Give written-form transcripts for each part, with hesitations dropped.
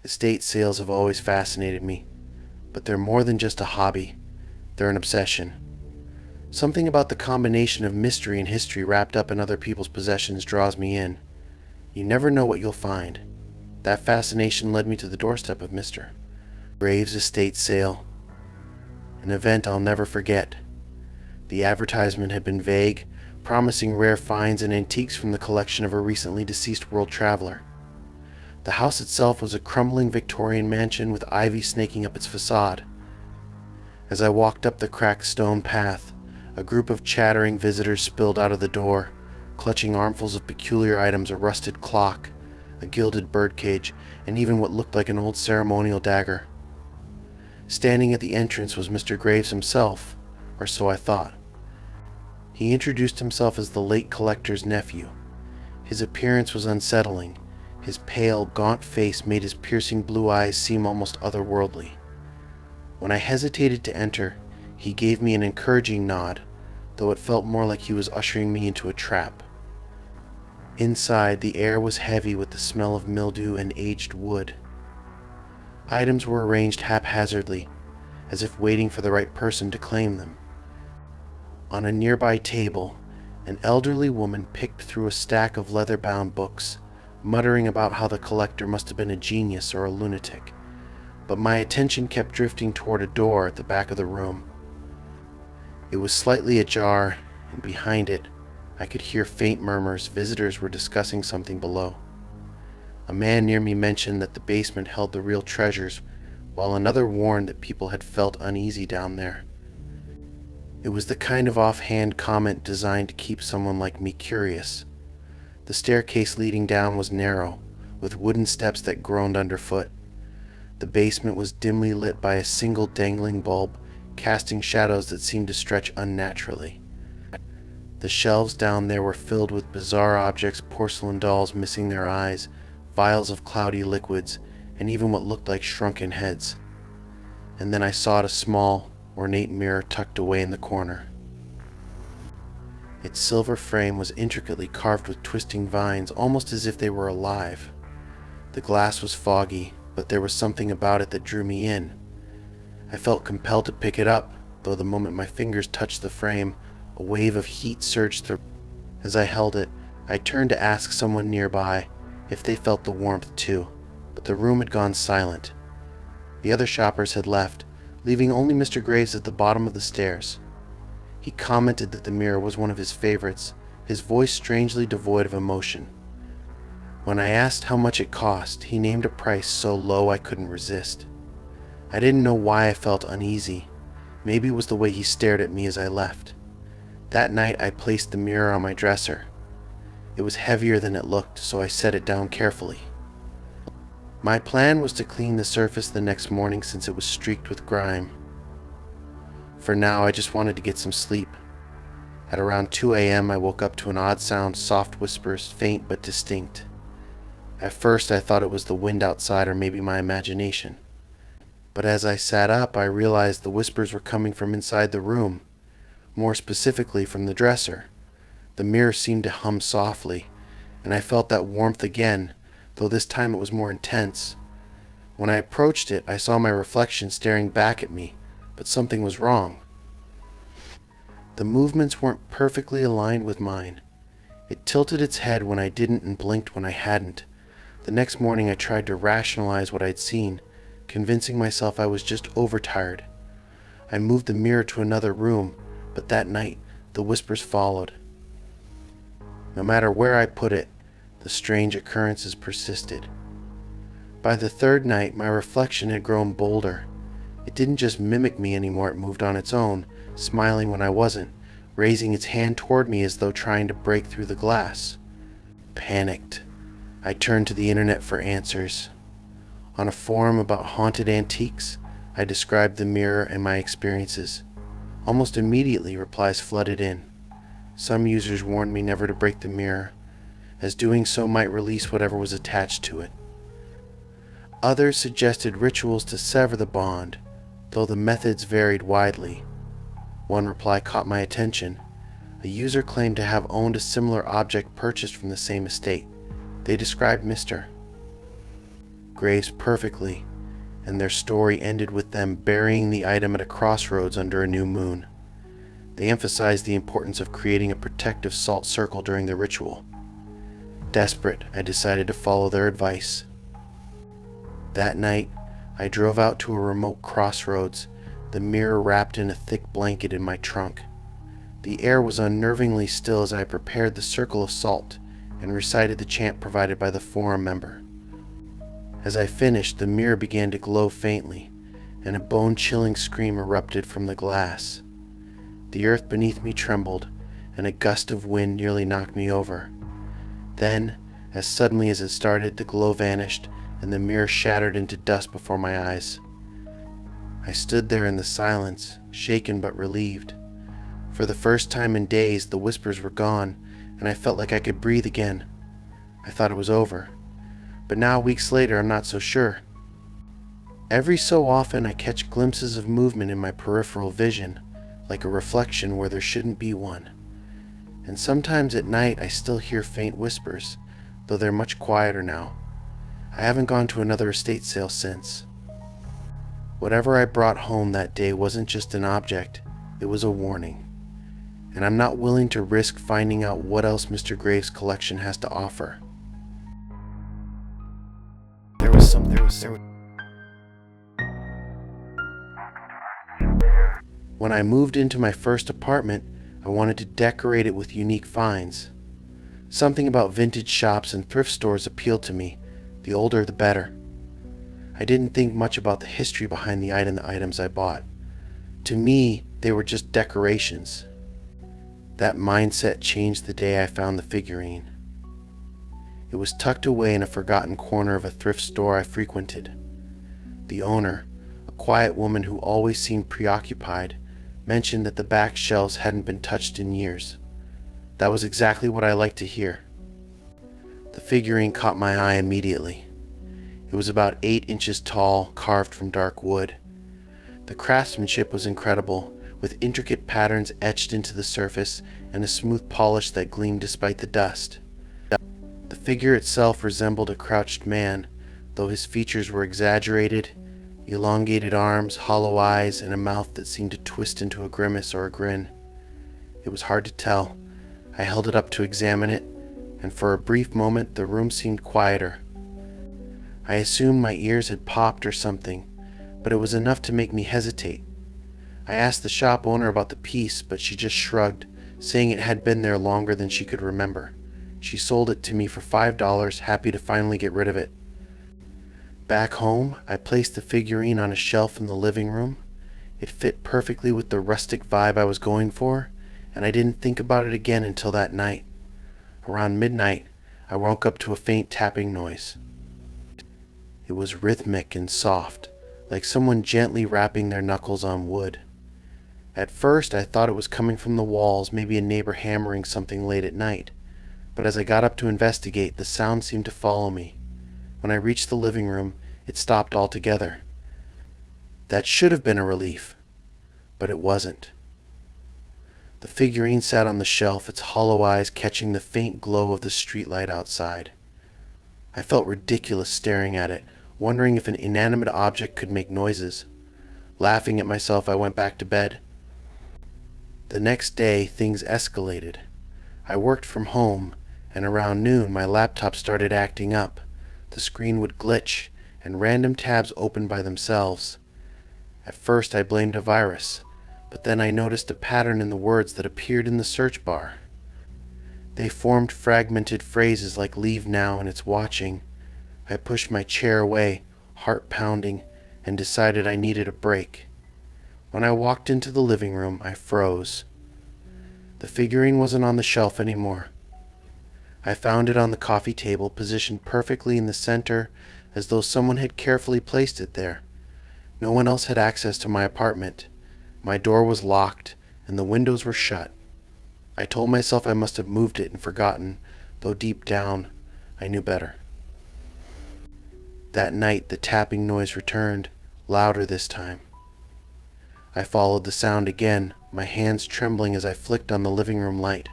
Estate sales have always fascinated me, but they're more than just a hobby. They're an obsession. Something about the combination of mystery and history wrapped up in other people's possessions draws me in. You never know what you'll find. That fascination led me to the doorstep of Mr. Graves' estate sale, an event I'll never forget. The advertisement had been vague, promising rare finds and antiques from the collection of a recently deceased world traveler. The house itself was a crumbling Victorian mansion with ivy snaking up its facade. As I walked up the cracked stone path, a group of chattering visitors spilled out of the door, clutching armfuls of peculiar items: a rusted clock, a gilded birdcage, and even what looked like an old ceremonial dagger. Standing at the entrance was Mr. Graves himself, or so I thought. He introduced himself as the late collector's nephew. His appearance was unsettling. His pale, gaunt face made his piercing blue eyes seem almost otherworldly. When I hesitated to enter, he gave me an encouraging nod, though it felt more like he was ushering me into a trap. Inside, the air was heavy with the smell of mildew and aged wood. Items were arranged haphazardly, as if waiting for the right person to claim them. On a nearby table, an elderly woman picked through a stack of leather-bound books, muttering about how the collector must have been a genius or a lunatic, but my attention kept drifting toward a door at the back of the room. It was slightly ajar, and behind it, I could hear faint murmurs. Visitors were discussing something below. A man near me mentioned that the basement held the real treasures, while another warned that people had felt uneasy down there. It was the kind of offhand comment designed to keep someone like me curious. The staircase leading down was narrow, with wooden steps that groaned underfoot. The basement was dimly lit by a single dangling bulb, casting shadows that seemed to stretch unnaturally. The shelves down there were filled with bizarre objects: porcelain dolls missing their eyes, vials of cloudy liquids, and even what looked like shrunken heads. And then I saw a small, ornate mirror tucked away in the corner. Its silver frame was intricately carved with twisting vines, almost as if they were alive. The glass was foggy, but there was something about it that drew me in. I felt compelled to pick it up, though the moment my fingers touched the frame, a wave of heat surged through. As I held it, I turned to ask someone nearby if they felt the warmth too, but the room had gone silent. The other shoppers had left, leaving only Mr. Graves at the bottom of the stairs. He commented that the mirror was one of his favorites, his voice strangely devoid of emotion. When I asked how much it cost, he named a price so low I couldn't resist. I didn't know why I felt uneasy. Maybe it was the way he stared at me as I left. That night I placed the mirror on my dresser. It was heavier than it looked, so I set it down carefully. My plan was to clean the surface the next morning since it was streaked with grime. For now, I just wanted to get some sleep. At around 2 a.m., I woke up to an odd sound: soft whispers, faint but distinct. At first, I thought it was the wind outside or maybe my imagination. But as I sat up, I realized the whispers were coming from inside the room, more specifically from the dresser. The mirror seemed to hum softly, and I felt that warmth again, though this time it was more intense. When I approached it, I saw my reflection staring back at me, but something was wrong. The movements weren't perfectly aligned with mine. It tilted its head when I didn't and blinked when I hadn't. The next morning I tried to rationalize what I'd seen, convincing myself I was just overtired. I moved the mirror to another room, but that night the whispers followed. No matter where I put it, the strange occurrences persisted. By the third night, my reflection had grown bolder. It didn't just mimic me anymore, it moved on its own, smiling when I wasn't, raising its hand toward me as though trying to break through the glass. Panicked, I turned to the internet for answers. On a forum about haunted antiques, I described the mirror and my experiences. Almost immediately, replies flooded in. Some users warned me never to break the mirror, as doing so might release whatever was attached to it. Others suggested rituals to sever the bond, though the methods varied widely. One reply caught my attention. A user claimed to have owned a similar object purchased from the same estate. They described Mr. Graves perfectly, and their story ended with them burying the item at a crossroads under a new moon. They emphasized the importance of creating a protective salt circle during the ritual. Desperate, I decided to follow their advice. That night, I drove out to a remote crossroads, the mirror wrapped in a thick blanket in my trunk. The air was unnervingly still as I prepared the circle of salt and recited the chant provided by the forum member. As I finished, the mirror began to glow faintly, and a bone-chilling scream erupted from the glass. The earth beneath me trembled, and a gust of wind nearly knocked me over. Then, as suddenly as it started, the glow vanished, and the mirror shattered into dust before my eyes. I stood there in the silence, shaken but relieved. For the first time in days, the whispers were gone, and I felt like I could breathe again. I thought it was over. But now, weeks later, I'm not so sure. Every so often, I catch glimpses of movement in my peripheral vision, like a reflection where there shouldn't be one. And sometimes at night, I still hear faint whispers, though they're much quieter now. I haven't gone to another estate sale since. Whatever I brought home that day wasn't just an object, it was a warning. And I'm not willing to risk finding out what else Mr. Graves' collection has to offer. When I moved into my first apartment, I wanted to decorate it with unique finds. Something about vintage shops and thrift stores appealed to me. The older, the better. I didn't think much about the history behind the items I bought. To me, they were just decorations. That mindset changed the day I found the figurine. It was tucked away in a forgotten corner of a thrift store I frequented. The owner, a quiet woman who always seemed preoccupied, mentioned that the back shelves hadn't been touched in years. That was exactly what I liked to hear. The figurine caught my eye immediately. It was about 8 inches tall, carved from dark wood. The craftsmanship was incredible, with intricate patterns etched into the surface and a smooth polish that gleamed despite the dust. The figure itself resembled a crouched man, though his features were exaggerated, elongated arms, hollow eyes, and a mouth that seemed to twist into a grimace or a grin. It was hard to tell. I held it up to examine it, and for a brief moment the room seemed quieter. I assumed my ears had popped or something, but it was enough to make me hesitate. I asked the shop owner about the piece, but she just shrugged, saying it had been there longer than she could remember. She sold it to me for $5, happy to finally get rid of it. Back home, I placed the figurine on a shelf in the living room. It fit perfectly with the rustic vibe I was going for, and I didn't think about it again until that night. Around midnight, I woke up to a faint tapping noise. It was rhythmic and soft, like someone gently rapping their knuckles on wood. At first, I thought it was coming from the walls, maybe a neighbor hammering something late at night. But as I got up to investigate, the sound seemed to follow me. When I reached the living room, it stopped altogether. That should have been a relief, but it wasn't. The figurine sat on the shelf, its hollow eyes catching the faint glow of the streetlight outside. I felt ridiculous staring at it, wondering if an inanimate object could make noises. Laughing at myself, I went back to bed. The next day, things escalated. I worked from home, and around noon my laptop started acting up. The screen would glitch, and random tabs opened by themselves. At first I blamed a virus, but then I noticed a pattern in the words that appeared in the search bar. They formed fragmented phrases like "leave now" and "it's watching." I pushed my chair away, heart pounding, and decided I needed a break. When I walked into the living room, I froze. The figurine wasn't on the shelf anymore. I found it on the coffee table, positioned perfectly in the center, as though someone had carefully placed it there. No one else had access to my apartment. My door was locked, and the windows were shut. I told myself I must have moved it and forgotten, though deep down, I knew better. That night, the tapping noise returned, louder this time. I followed the sound again, my hands trembling as I flicked on the living room light.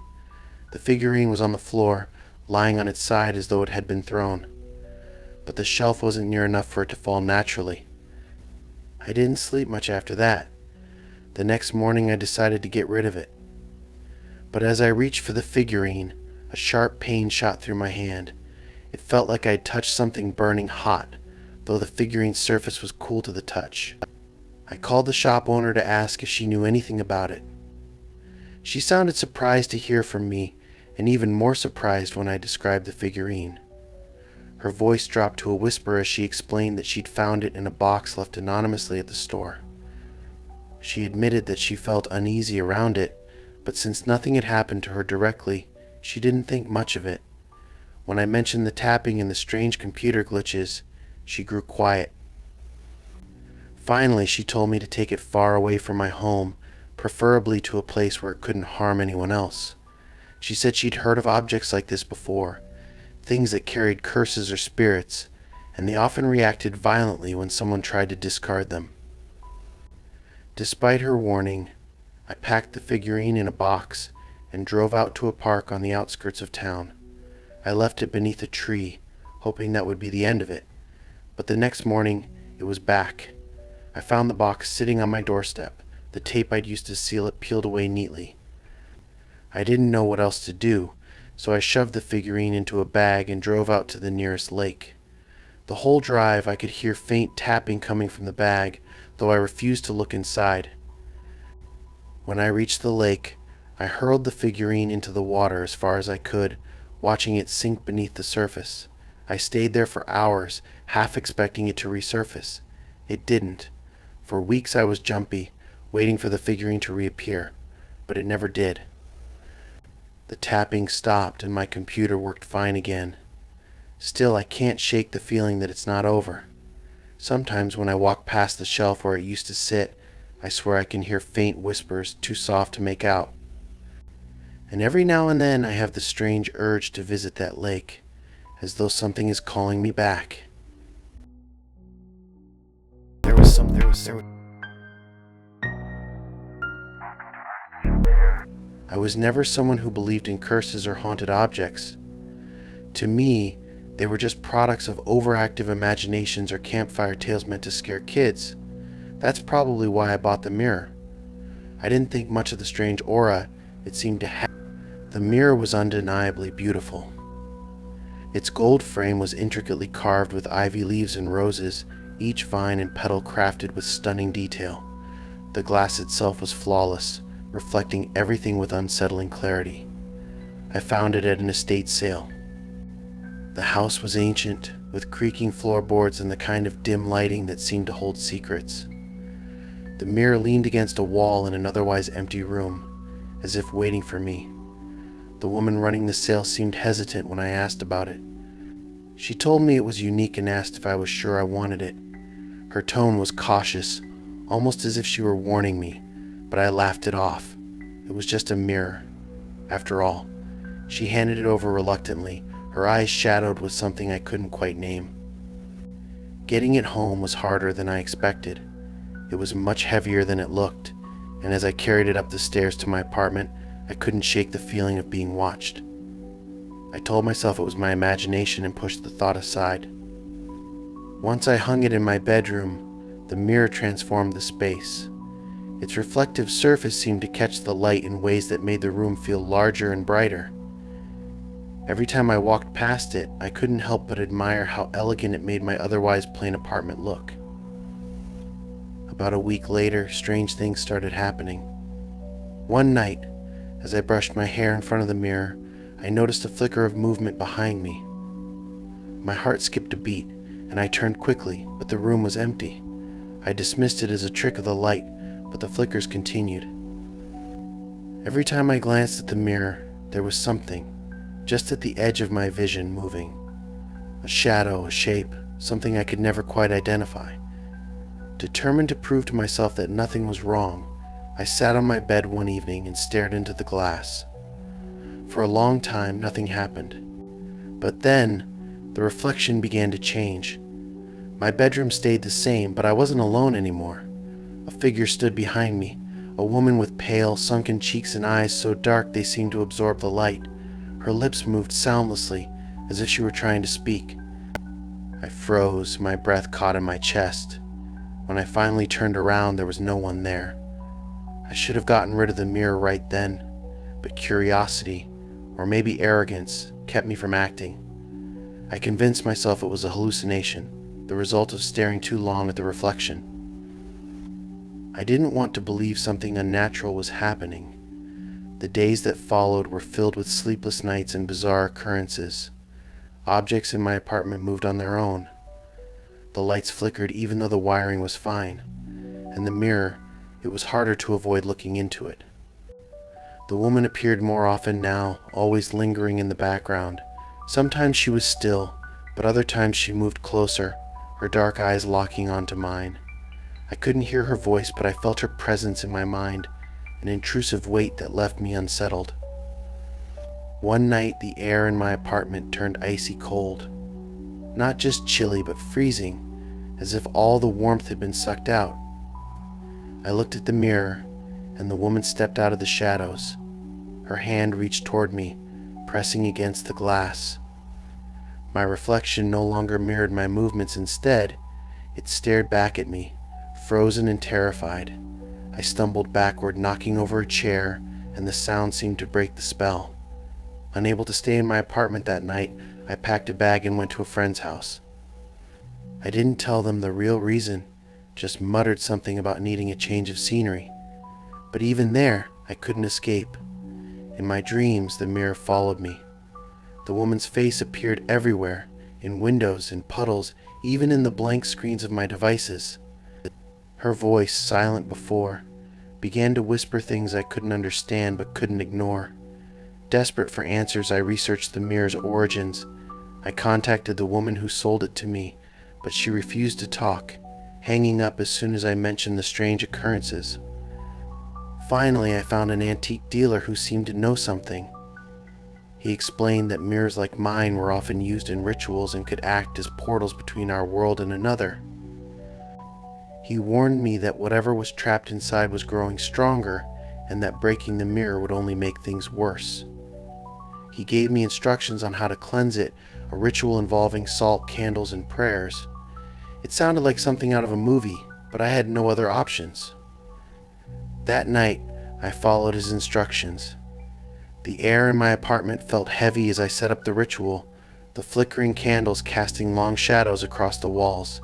The figurine was on the floor, lying on its side as though it had been thrown. But the shelf wasn't near enough for it to fall naturally. I didn't sleep much after that. The next morning I decided to get rid of it. But as I reached for the figurine, a sharp pain shot through my hand. It felt like I had touched something burning hot, though the figurine's surface was cool to the touch. I called the shop owner to ask if she knew anything about it. She sounded surprised to hear from me, and even more surprised when I described the figurine. Her voice dropped to a whisper as she explained that she'd found it in a box left anonymously at the store. She admitted that she felt uneasy around it, but since nothing had happened to her directly, she didn't think much of it. When I mentioned the tapping and the strange computer glitches, she grew quiet. Finally, she told me to take it far away from my home, preferably to a place where it couldn't harm anyone else. She said she'd heard of objects like this before, things that carried curses or spirits, and they often reacted violently when someone tried to discard them. Despite her warning, I packed the figurine in a box and drove out to a park on the outskirts of town. I left it beneath a tree, hoping that would be the end of it, but the next morning it was back. I found the box sitting on my doorstep, the tape I'd used to seal it peeled away neatly. I didn't know what else to do, so I shoved the figurine into a bag and drove out to the nearest lake. The whole drive I could hear faint tapping coming from the bag, though I refused to look inside. When I reached the lake, I hurled the figurine into the water as far as I could, watching it sink beneath the surface. I stayed there for hours, half expecting it to resurface. It didn't. For weeks I was jumpy, waiting for the figurine to reappear, but it never did. The tapping stopped and my computer worked fine again. Still, I can't shake the feeling that it's not over. Sometimes when I walk past the shelf where it used to sit, I swear I can hear faint whispers too soft to make out. And every now and then I have the strange urge to visit that lake, as though something is calling me back. I was never someone who believed in curses or haunted objects. To me, they were just products of overactive imaginations or campfire tales meant to scare kids. That's probably why I bought the mirror. I didn't think much of the strange aura it seemed to have. The mirror was undeniably beautiful. Its gold frame was intricately carved with ivy leaves and roses, each vine and petal crafted with stunning detail. The glass itself was flawless, reflecting everything with unsettling clarity. I found it at an estate sale. The house was ancient, with creaking floorboards and the kind of dim lighting that seemed to hold secrets. The mirror leaned against a wall in an otherwise empty room, as if waiting for me. The woman running the sale seemed hesitant when I asked about it. She told me it was unique and asked if I was sure I wanted it. Her tone was cautious, almost as if she were warning me, but I laughed it off. It was just a mirror. After all, she handed it over reluctantly, her eyes shadowed with something I couldn't quite name. Getting it home was harder than I expected. It was much heavier than it looked, and as I carried it up the stairs to my apartment, I couldn't shake the feeling of being watched. I told myself it was my imagination and pushed the thought aside. Once I hung it in my bedroom, the mirror transformed the space. Its reflective surface seemed to catch the light in ways that made the room feel larger and brighter. Every time I walked past it, I couldn't help but admire how elegant it made my otherwise plain apartment look. About a week later, strange things started happening. One night, as I brushed my hair in front of the mirror, I noticed a flicker of movement behind me. My heart skipped a beat, and I turned quickly, but the room was empty. I dismissed it as a trick of the light, but the flickers continued. Every time I glanced at the mirror, there was something, just at the edge of my vision, moving. A shadow, a shape, something I could never quite identify. Determined to prove to myself that nothing was wrong, I sat on my bed one evening and stared into the glass. For a long time, nothing happened. But then, the reflection began to change. My bedroom stayed the same, but I wasn't alone anymore. A figure stood behind me, A woman with pale, sunken cheeks and eyes so dark they seemed to absorb the light. Her lips moved soundlessly, as if she were trying to speak. I froze, my breath caught in my chest. When I finally turned around, there was no one there. I should have gotten rid of the mirror right then, but curiosity, or maybe arrogance, kept me from acting. I convinced myself it was a hallucination, the result of staring too long at the reflection. I didn't want to believe something unnatural was happening. The days that followed were filled with sleepless nights and bizarre occurrences. Objects in my apartment moved on their own. The lights flickered even though the wiring was fine, and the mirror, it was harder to avoid looking into it. The woman appeared more often now, always lingering in the background. Sometimes she was still, but other times she moved closer, her dark eyes locking onto mine. I couldn't hear her voice, but I felt her presence in my mind, an intrusive weight that left me unsettled. One night, the air in my apartment turned icy cold. Not just chilly, but freezing, as if all the warmth had been sucked out. I looked at the mirror, and the woman stepped out of the shadows. Her hand reached toward me, pressing against the glass. My reflection no longer mirrored my movements. Instead, it stared back at me, frozen and terrified. I stumbled backward, knocking over a chair, and the sound seemed to break the spell. Unable to stay in my apartment that night, I packed a bag and went to a friend's house. I didn't tell them the real reason, just muttered something about needing a change of scenery. But even there, I couldn't escape. In my dreams, the mirror followed me. The woman's face appeared everywhere, in windows, in puddles, even in the blank screens of my devices. Her voice, silent before, began to whisper things I couldn't understand but couldn't ignore. Desperate for answers, I researched the mirror's origins. I contacted the woman who sold it to me, but she refused to talk, hanging up as soon as I mentioned the strange occurrences. Finally, I found an antique dealer who seemed to know something. He explained that mirrors like mine were often used in rituals and could act as portals between our world and another. He warned me that whatever was trapped inside was growing stronger, and that breaking the mirror would only make things worse. He gave me instructions on how to cleanse it, a ritual involving salt, candles, and prayers. It sounded like something out of a movie, but I had no other options. That night, I followed his instructions. The air in my apartment felt heavy as I set up the ritual, the flickering candles casting long shadows across the walls.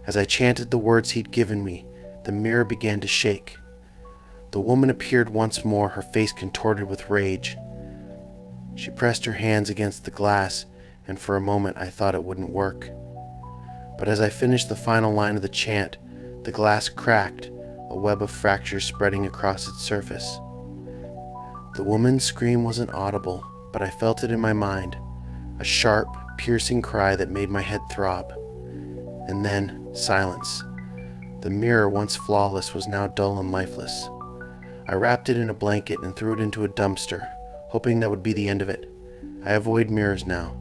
As I chanted the words he'd given me, the mirror began to shake. The woman appeared once more, her face contorted with rage. She pressed her hands against the glass, and for a moment I thought it wouldn't work. But as I finished the final line of the chant, the glass cracked, a web of fractures spreading across its surface. The woman's scream wasn't audible, but I felt it in my mind, a sharp, piercing cry that made my head throb. And then, silence. The mirror, once flawless, was now dull and lifeless. I wrapped it in a blanket and threw it into a dumpster, hoping that would be the end of it. I avoid mirrors now.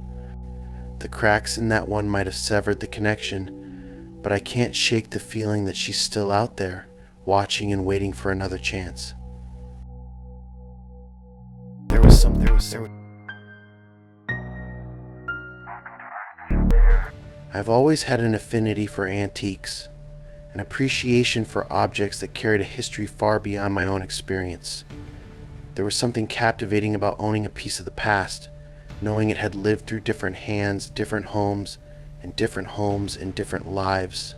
The cracks in that one might have severed the connection, but I can't shake the feeling that she's still out there, watching and waiting for another chance. I've always had an affinity for antiques, an appreciation for objects that carried a history far beyond my own experience. There was something captivating about owning a piece of the past, knowing it had lived through different hands, different homes in different lives.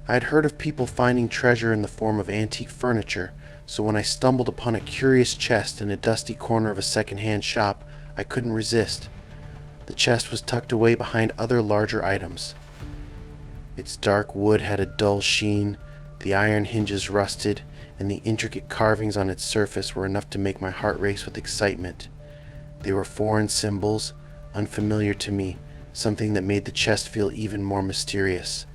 I had heard of people finding treasure in the form of antique furniture, so when I stumbled upon a curious chest in a dusty corner of a second-hand shop, I couldn't resist. The chest was tucked away behind other larger items. Its dark wood had a dull sheen, the iron hinges rusted, and the intricate carvings on its surface were enough to make my heart race with excitement. They were foreign symbols, unfamiliar to me, something that made the chest feel even more mysterious.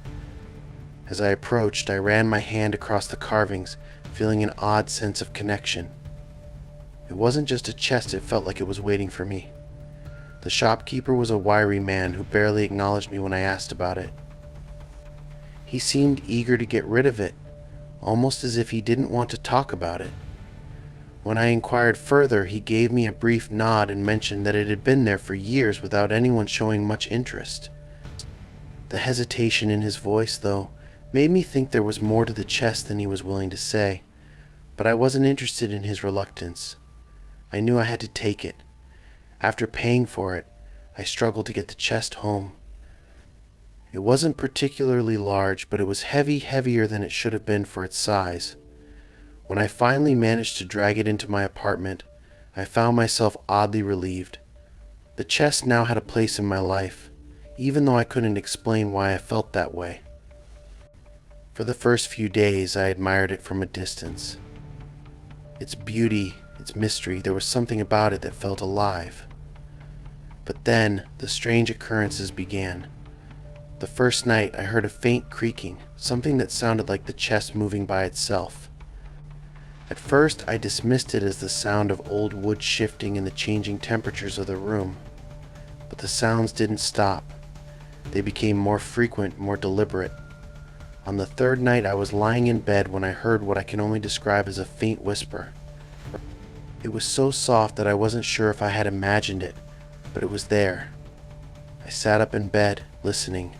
As I approached, I ran my hand across the carvings, feeling an odd sense of connection. It wasn't just a chest, it felt like it was waiting for me. The shopkeeper was a wiry man who barely acknowledged me when I asked about it. He seemed eager to get rid of it, almost as if he didn't want to talk about it. When I inquired further, he gave me a brief nod and mentioned that it had been there for years without anyone showing much interest. The hesitation in his voice, though, made me think there was more to the chest than he was willing to say, but I wasn't interested in his reluctance. I knew I had to take it. After paying for it, I struggled to get the chest home. It wasn't particularly large, but it was heavier than it should have been for its size. When I finally managed to drag it into my apartment, I found myself oddly relieved. The chest now had a place in my life, even though I couldn't explain why I felt that way. For the first few days, I admired it from a distance. Its beauty, its mystery, there was something about it that felt alive. But then, the strange occurrences began. The first night, I heard a faint creaking, something that sounded like the chest moving by itself. At first, I dismissed it as the sound of old wood shifting in the changing temperatures of the room. But the sounds didn't stop. They became more frequent, more deliberate. On the third night, I was lying in bed when I heard what I can only describe as a faint whisper. It was so soft that I wasn't sure if I had imagined it, but it was there. I sat up in bed, listening.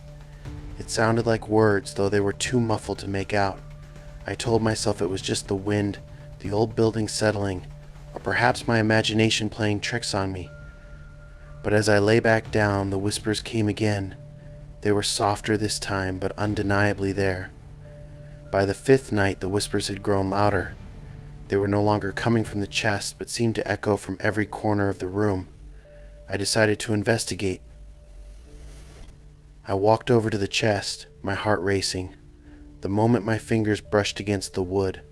It sounded like words, though they were too muffled to make out. I told myself it was just the wind, the old building settling, or perhaps my imagination playing tricks on me. But as I lay back down, the whispers came again. They were softer this time, but undeniably there. By the fifth night, the whispers had grown louder. They were no longer coming from the chest, but seemed to echo from every corner of the room. I decided to investigate. I walked over to the chest, my heart racing. The moment my fingers brushed against the wood,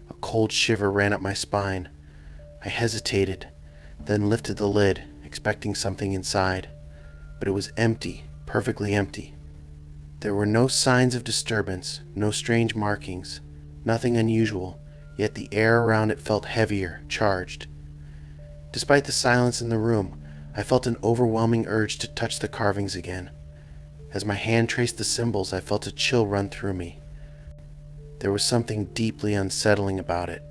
a cold shiver ran up my spine. I hesitated, then lifted the lid, expecting something inside. But it was empty, perfectly empty. There were no signs of disturbance, no strange markings, nothing unusual, yet the air around it felt heavier, charged. Despite the silence in the room, I felt an overwhelming urge to touch the carvings again. As my hand traced the symbols, I felt a chill run through me. There was something deeply unsettling about it.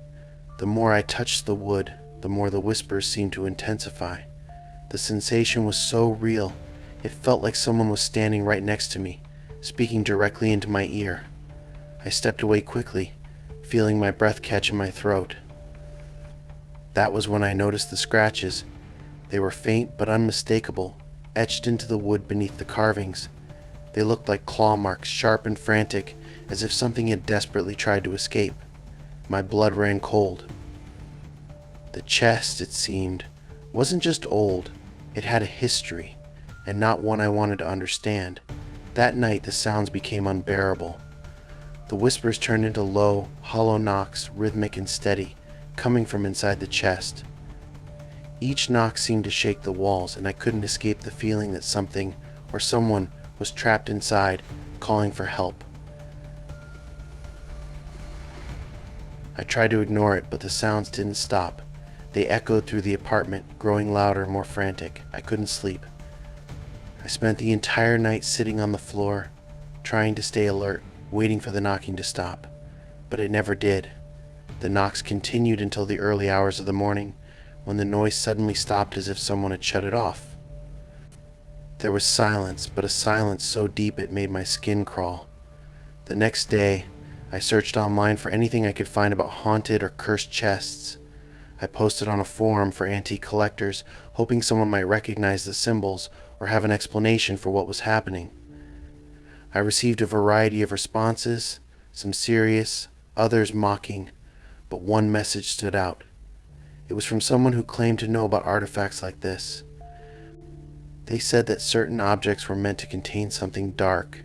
The more I touched the wood, the more the whispers seemed to intensify. The sensation was so real, it felt like someone was standing right next to me, speaking directly into my ear. I stepped away quickly, feeling my breath catch in my throat. That was when I noticed the scratches. They were faint but unmistakable, etched into the wood beneath the carvings. They looked like claw marks, sharp and frantic, as if something had desperately tried to escape. My blood ran cold. The chest, it seemed, wasn't just old, it had a history, and not one I wanted to understand. That night the sounds became unbearable. The whispers turned into low, hollow knocks, rhythmic and steady, coming from inside the chest. Each knock seemed to shake the walls, and I couldn't escape the feeling that something, or someone, was trapped inside, calling for help. I tried to ignore it, but the sounds didn't stop. They echoed through the apartment, growing louder and more frantic. I couldn't sleep. I spent the entire night sitting on the floor, trying to stay alert, waiting for the knocking to stop. But it never did. The knocks continued until the early hours of the morning, when the noise suddenly stopped as if someone had shut it off. There was silence, but a silence so deep it made my skin crawl. The next day, I searched online for anything I could find about haunted or cursed chests. I posted on a forum for antique collectors, hoping someone might recognize the symbols or have an explanation for what was happening. I received a variety of responses, some serious, others mocking, but one message stood out. It was from someone who claimed to know about artifacts like this. They said that certain objects were meant to contain something dark,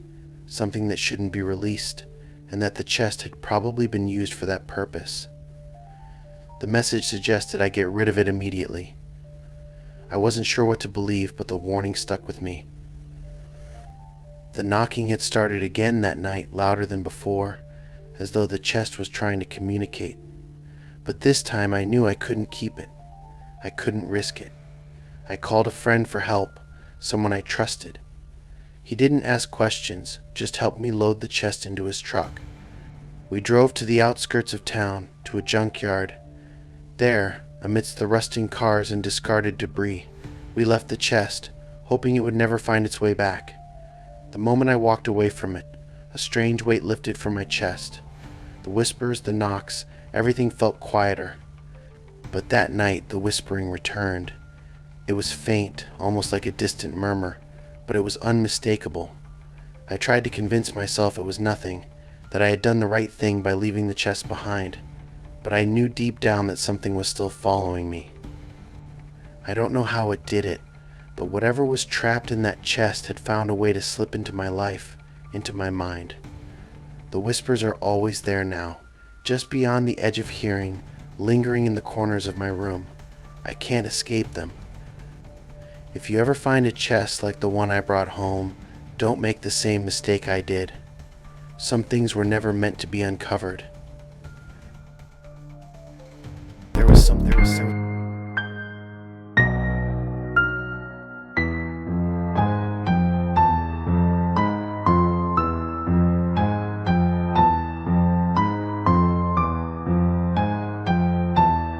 something that shouldn't be released, and that the chest had probably been used for that purpose. The message suggested I get rid of it immediately. I wasn't sure what to believe, but the warning stuck with me. The knocking had started again that night, louder than before, as though the chest was trying to communicate. But this time I knew I couldn't keep it. I couldn't risk it. I called a friend for help, someone I trusted. He didn't ask questions, just helped me load the chest into his truck. We drove to the outskirts of town, to a junkyard. There, amidst the rusting cars and discarded debris, we left the chest, hoping it would never find its way back. The moment I walked away from it, a strange weight lifted from my chest. The whispers, the knocks, everything felt quieter. But that night the whispering returned. It was faint, almost like a distant murmur, but it was unmistakable. I tried to convince myself it was nothing, that I had done the right thing by leaving the chest behind, but I knew deep down that something was still following me. I don't know how it did it, but whatever was trapped in that chest had found a way to slip into my life, into my mind. The whispers are always there now, just beyond the edge of hearing, lingering in the corners of my room. I can't escape them. If you ever find a chest like the one I brought home, don't make the same mistake I did. Some things were never meant to be uncovered.